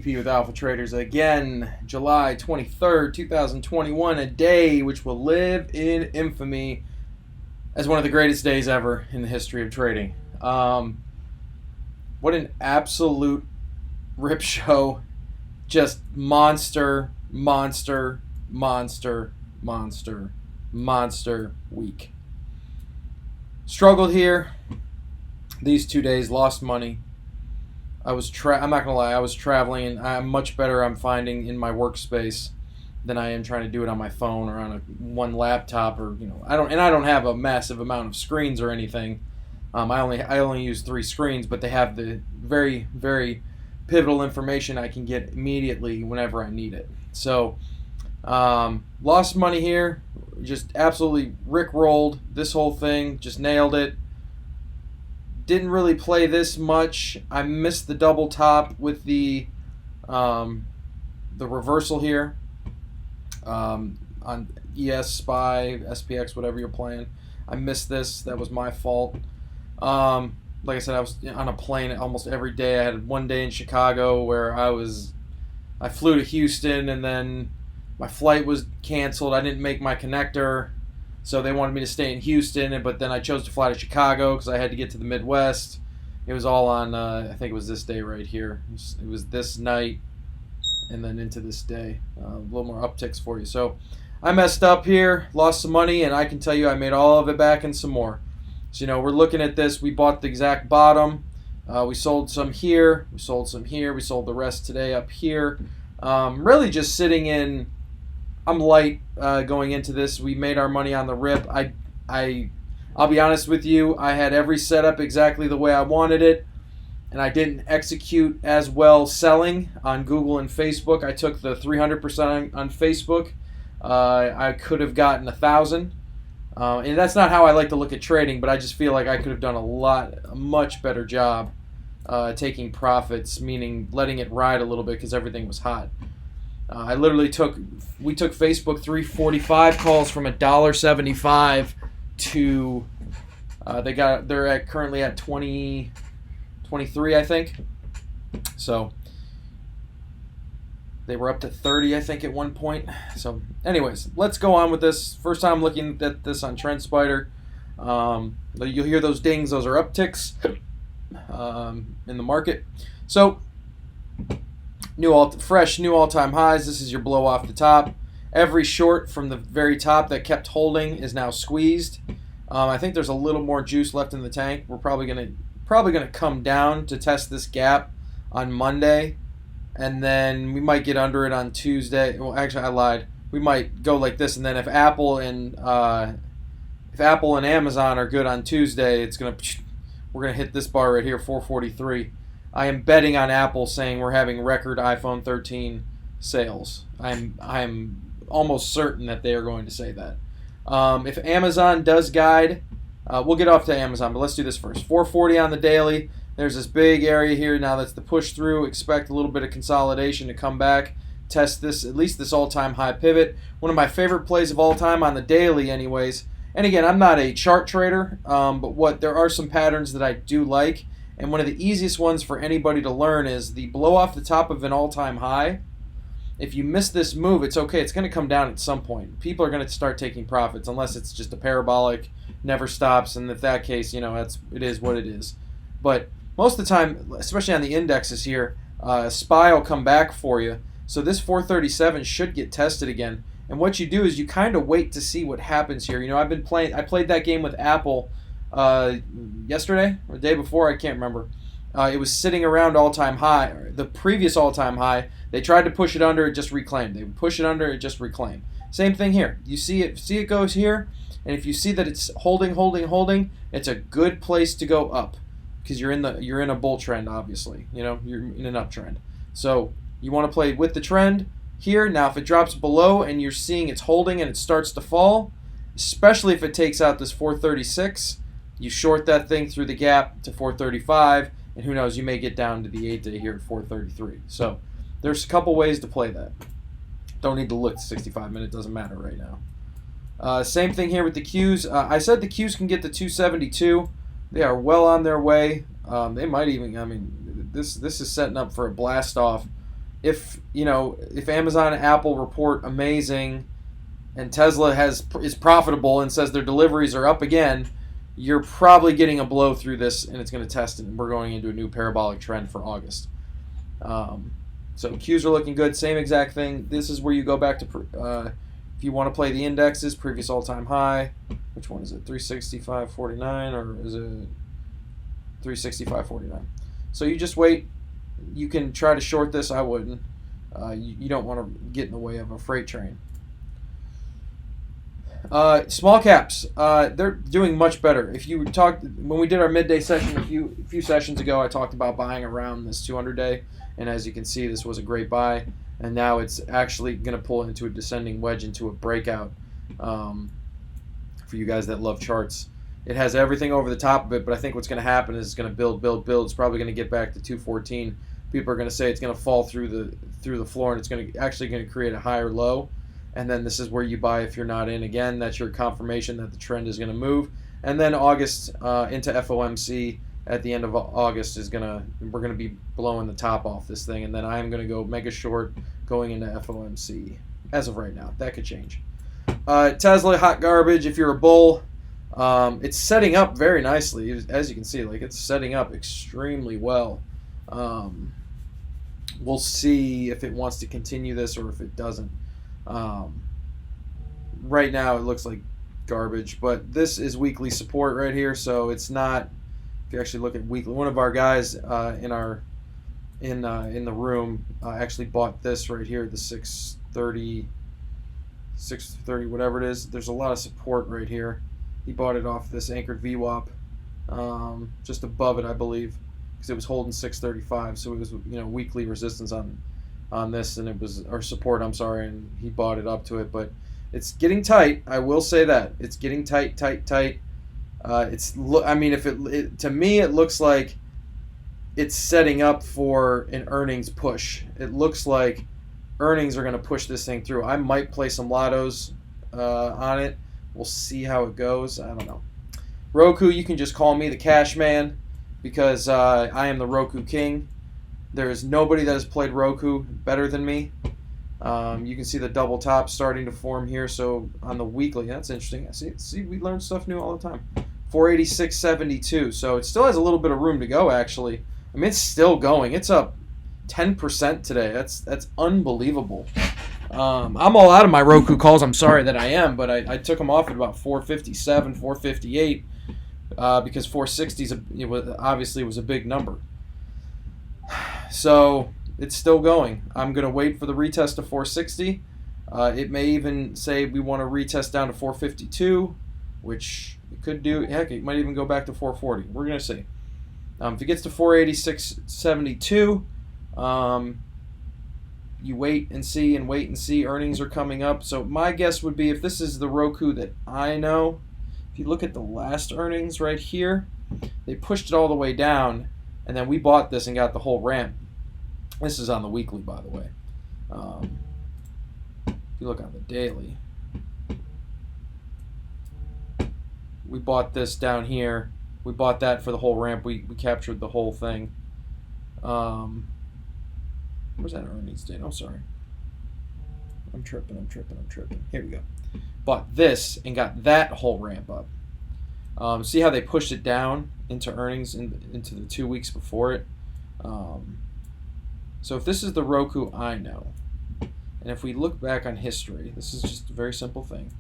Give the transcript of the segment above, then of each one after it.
TP with Alpha Traders again, July 23rd, 2021, a day which will live in infamy as one of the greatest days ever in the history of trading. What an absolute rip show. Just monster week. Struggled here these 2 days, lost money. I'm not gonna lie, I was traveling, and I'm much better, I'm finding, in my workspace than I am trying to do it on my phone or on one laptop, or I don't have a massive amount of screens or anything. I only use 3 screens, but they have the very, very pivotal information I can get immediately whenever I need it. So lost money here, just absolutely rickrolled this whole thing, just nailed it. Didn't really play this much. I missed the double top with the reversal here on ES, SPY, SPX, whatever you're playing. I missed this. That was my fault. Like I said, I was on a plane almost every day. I had one day in Chicago where I flew to Houston, and then my flight was canceled. I didn't make my connector, so they wanted me to stay in Houston, but then I chose to fly to Chicago because I had to get to the Midwest. It was all on, I think it was this day right here. It was this night and then into this day. A little more upticks for you. So I messed up here, lost some money, and I can tell you I made all of it back and some more. So, we're looking at this. We bought the exact bottom. We sold some here. We sold some here. We sold the rest today up here. Really just sitting in... I'm light going into this. We made our money on the rip. I'll be honest with you. I had every setup exactly the way I wanted it, and I didn't execute as well selling on Google and Facebook. I took the 300% on Facebook. I could have gotten 1,000, and that's not how I like to look at trading. But I just feel like I could have done a much better job taking profits, meaning letting it ride a little bit because everything was hot. I literally we took Facebook 345 calls from $1.75 to they're currently at 23, I think. So they were up to 30, I think, at one point. So anyways, let's go on with this. First time looking at this on TrendSpider. You'll hear those dings. Those are upticks in the market. So fresh new all-time highs. This is your blow off the top. Every short from the very top that kept holding is now squeezed. I think there's a little more juice left in the tank. We're probably gonna come down to test this gap on Monday, and then we might get under it on Tuesday. Well, actually, I lied. We might go like this, and then if Apple and Amazon are good on Tuesday, we're gonna hit this bar right here, 443. I am betting on Apple saying we're having record iPhone 13 sales. I'm almost certain that they are going to say that. If Amazon does guide, we'll get off to Amazon, but let's do this first. 440 on the daily. There's this big area here. Now that's the push through. Expect a little bit of consolidation to come back. Test this, at least this all-time high pivot. One of my favorite plays of all time on the daily anyways. And again, I'm not a chart trader, but there are some patterns that I do like. And one of the easiest ones for anybody to learn is the blow off the top of an all-time high. If you miss this move, it's okay. It's going to come down at some point. People are going to start taking profits unless it's just a parabolic, never stops. And in that case, it is what it is. But most of the time, especially on the indexes here, SPY will come back for you. So this 437 should get tested again. And what you do is you kind of wait to see what happens here. I played that game with Apple yesterday or the day before, I can't remember. It was sitting around all-time high, the previous all-time high. They tried to push it under, it just reclaimed. They push it under, it just reclaimed. Same thing here. You see it goes here, and if you see that it's holding, it's a good place to go up because you're in a bull trend, obviously. You're in an uptrend. So you want to play with the trend here. Now, if it drops below and you're seeing it's holding and it starts to fall, especially if it takes out this 436. You short that thing through the gap to 435, and who knows, you may get down to the 8-day here at 433. So there's a couple ways to play that. Don't need to look 65 minutes, doesn't matter right now. Same thing here with the Qs. I said the Qs can get to 272. They are well on their way. They might even, this is setting up for a blast off if if Amazon and Apple report amazing, and Tesla is profitable and says their deliveries are up again, you're probably getting a blow through this, and it's going to test it. And we're going into a new parabolic trend for August. So Qs are looking good. Same exact thing. This is where you go back to if you want to play the indexes, previous all-time high. Which one is it? 365.49 or is it 365.49? So you just wait. You can try to short this. I wouldn't. You don't want to get in the way of a freight train. Small caps, they're doing much better. If you talked when we did our midday session a few sessions ago, I talked about buying around this 200-day, and as you can see, this was a great buy, and now it's actually going to pull into a descending wedge, into a breakout. For you guys that love charts, it has everything over the top of it, but I think what's going to happen is it's going to build. It's probably going to get back to 214. People are going to say it's going to fall through the floor, and it's going to create a higher low. And then this is where you buy if you're not in. Again, that's your confirmation that the trend is going to move. And then August into FOMC at the end of August we're going to be blowing the top off this thing. And then I'm going to go mega short going into FOMC as of right now. That could change. Tesla, hot garbage if you're a bull. It's setting up very nicely. As you can see, it's setting up extremely well. We'll see if it wants to continue this or if it doesn't. Right now it looks like garbage, but this is weekly support right here, so it's not. If you actually look at weekly, one of our guys in the room actually bought this right here, the 630 whatever it is. There's a lot of support right here. He bought it off this anchored VWAP, just above it, I believe, because it was holding 635, so it was weekly resistance on this, and it was, or support, I'm sorry, and he bought it up to it, but it's getting tight. I will say that it's getting tight. To me it looks like it's setting up for an earnings push. It looks like earnings are going to push this thing through. I might play some lottos on it. We'll see how it goes. I don't know. Roku, you can just call me the cash man, because I am the Roku king. There is nobody that has played Roku better than me. You can see the double top starting to form here. So on the weekly, that's interesting. See, we learn stuff new all the time. 486.72. So it still has a little bit of room to go, actually. I mean, it's still going. It's up 10% today. That's unbelievable. I'm all out of my Roku calls. I'm sorry that I am, but I took them off at about 457, 458, because 460 obviously was a big number. So it's still going. I'm going to wait for the retest to 460. It may even say we want to retest down to 452, which it could do. Heck, it might even go back to 440. We're going to see. If it gets to 486.72, you wait and see. Earnings are coming up. So my guess would be, if this is the Roku that I know, if you look at the last earnings right here, they pushed it all the way down, and then we bought this and got the whole ramp. This is on the weekly, by the way. If you look on the daily, we bought this down here. We bought that for the whole ramp. We captured the whole thing. Where's that earnings date? I'm sorry. I'm tripping. Here we go. Bought this and got that whole ramp up. See how they pushed it down into earnings into the 2 weeks before it? So if this is the Roku I know, and if we look back on history, this is just a very simple thing.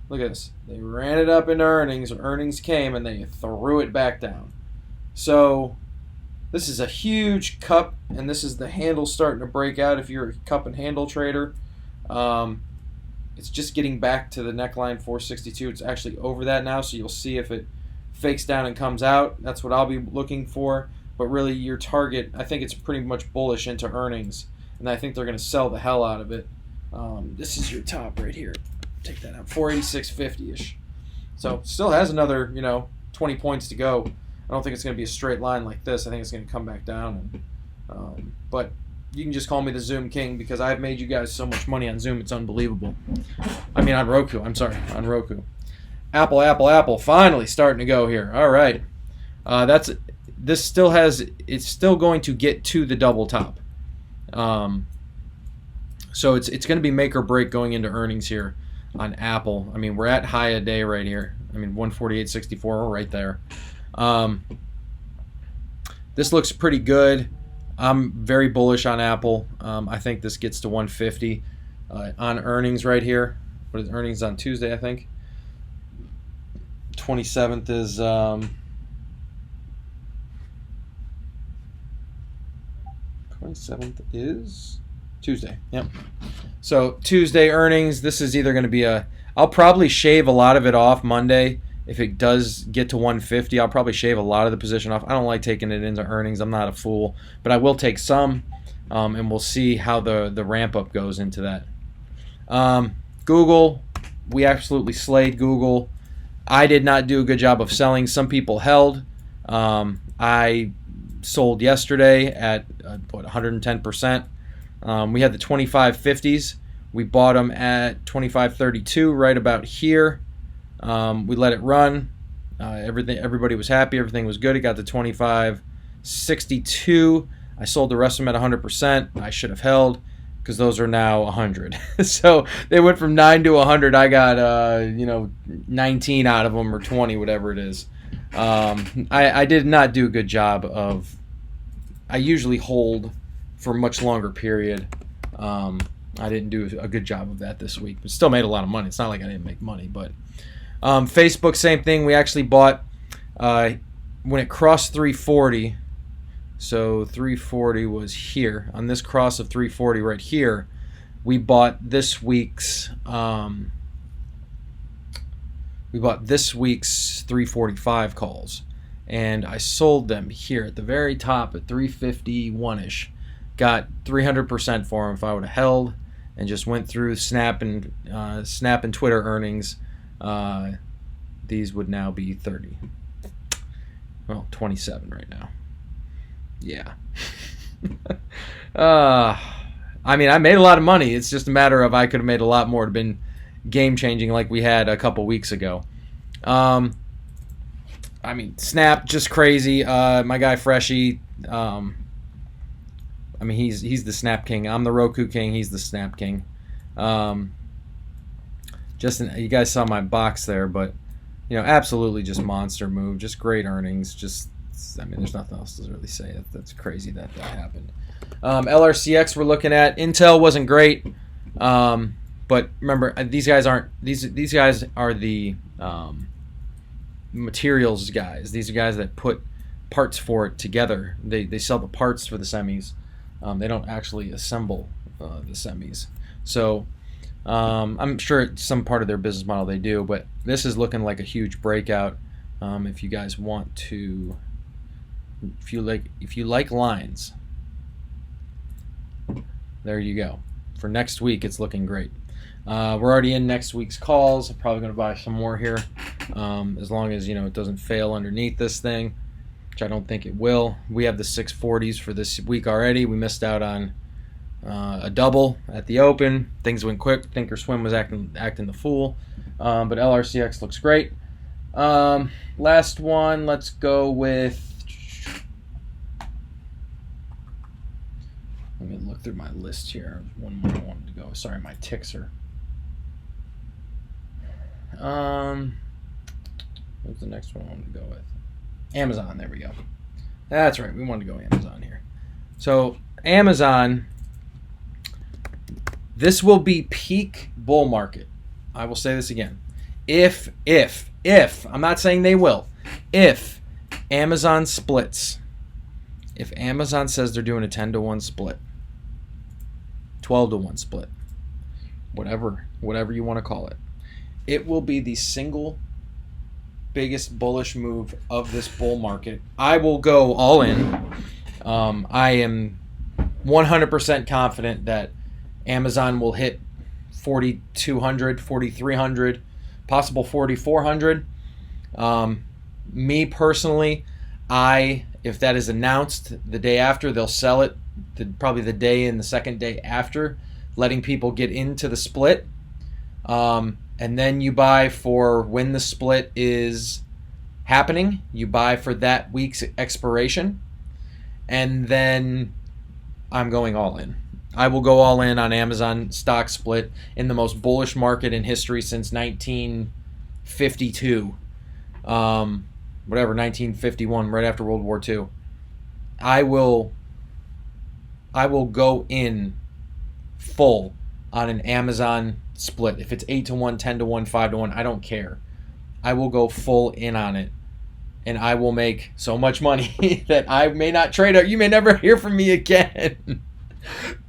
Look at this. They ran it up into earnings came, and they threw it back down. So this is a huge cup, and this is the handle starting to break out if you're a cup and handle trader. It's just getting back to the neckline 462. It's actually over that now, so you'll see if it fakes down and comes out. That's what I'll be looking for. But really, your target, I think it's pretty much bullish into earnings, and I think they're going to sell the hell out of it. This is your top right here. Take that out, 486.50-ish. So still has another 20 points to go. I don't think it's going to be a straight line like this. I think it's going to come back down. But you can just call me the Zoom King, because I've made you guys so much money on Zoom. It's unbelievable. I mean, on Roku. I'm sorry, on Roku. Apple. Finally starting to go here. All right. It's still going to get to the double top. So it's going to be make or break going into earnings here on Apple. I mean, we're at high a day right here. I mean, 148.64, we're right there. This looks pretty good. I'm very bullish on Apple. I think this gets to 150 on earnings right here. What is earnings on Tuesday, I think? 27th is 27th is Tuesday. Yep. So Tuesday earnings, this is either going to be I'll probably shave a lot of it off Monday. If it does get to 150, I'll probably shave a lot of the position off. I don't like taking it into earnings. I'm not a fool, but I will take some, and we'll see how the ramp up goes into that. Google, we absolutely slayed Google. I did not do a good job of selling. Some people held. I sold yesterday at 110%. We had the 25.50s. We bought them at 25.32, right about here. We let it run. Everybody was happy. Everything was good. It got to 25.62. I sold the rest of them at 100%. I should have held because those are now 100. So they went from 9 to 100. I got 19 out of them, or 20, whatever it is. I did not do a good job of. I usually hold for a much longer period. I didn't do a good job of that this week, but still made a lot of money. It's not like I didn't make money, but Facebook, same thing. We actually bought when it crossed 340. So 340 was here on this cross of 340 right here. We bought this week's 345 calls, and I sold them here at the very top at 351ish. Got 300% for them. If I would have held and just went through Snap and Twitter earnings, these would now be 30. Well, 27 right now. Yeah. I mean, I made a lot of money. It's just a matter of I could have made a lot more. It would have been game-changing like we had a couple weeks ago. I mean, Snap, just crazy. My guy Freshie, I mean, he's the Snap King. I'm the Roku King. He's the Snap King. You guys saw my box there, but absolutely just monster move. Just great earnings. I mean, there's nothing else to really say. That's crazy that happened. LRCX we're looking at. Intel wasn't great, but remember these guys aren't. These guys are the materials guys. These are guys that put parts for it together. They sell the parts for the semis. They don't actually assemble the semis. So I'm sure it's some part of their business model they do, but this is looking like a huge breakout. If you guys want to, if you like lines, there you go. For next week, it's looking great. We're already in next week's calls. I'm probably going to buy some more here, as long as it doesn't fail underneath this thing, which I don't think it will. We have the 640s for this week already. We missed out on a double at the open. Things went quick. Thinkorswim was acting the fool, but LRCX looks great. Last one, let's go with. Let me look through my list here. One more I wanted to go. Sorry, my ticks are. What's the next one I wanted to go with? Amazon. There we go. That's right. We wanted to go Amazon here. So Amazon. This will be peak bull market. I will say this again. If I'm not saying they will. If Amazon splits. If Amazon says they're doing a 10-to-1 split, 12-to-1 split, whatever you want to call it, it will be the single biggest bullish move of this bull market. I will go all in. I am 100% confident that Amazon will hit 4,200, 4,300, possible 4,400. Me personally, if that is announced the day after, they'll sell it probably the day and the second day after, letting people get into the split. And then you buy for when the split is happening. You buy for that week's expiration. And then I'm going all in. I will go all in on Amazon stock split in the most bullish market in history since 1952. Whatever, 1951, right after World War II. I will go in full on an Amazon split. If it's 8-1, 10-1, 5-1, I don't care. I will go full in on it. And I will make so much money that I may not trade out. You may never hear from me again.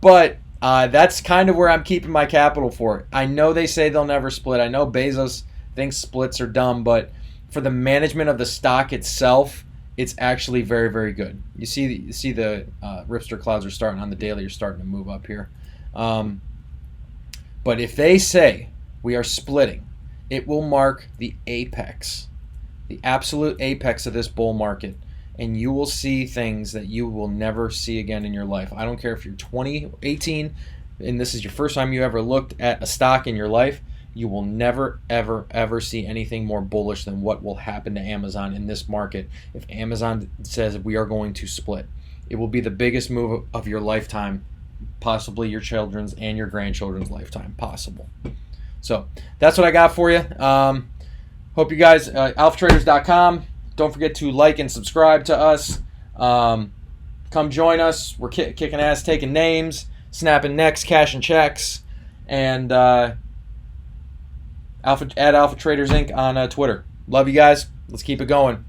But that's kind of where I'm keeping my capital for it. I know they say they'll never split. I know Bezos thinks splits are dumb, but for the management of the stock itself, it's actually very, very good. You see the Ripster clouds are starting on the daily. You're starting to move up here. But if they say we are splitting, it will mark the apex, the absolute apex of this bull market. And you will see things that you will never see again in your life. I don't care if you're 20, 18, and this is your first time you ever looked at a stock in your life. You will never, ever, ever see anything more bullish than what will happen to Amazon in this market if Amazon says we are going to split. It will be the biggest move of your lifetime, possibly your children's and your grandchildren's lifetime, possible. So that's what I got for you. Hope you guys, alphatraders.com. Don't forget to like and subscribe to us. Come join us. We're kicking ass, taking names, snapping necks, cashing checks, and at Alpha Traders Inc. on Twitter. Love you guys. Let's keep it going.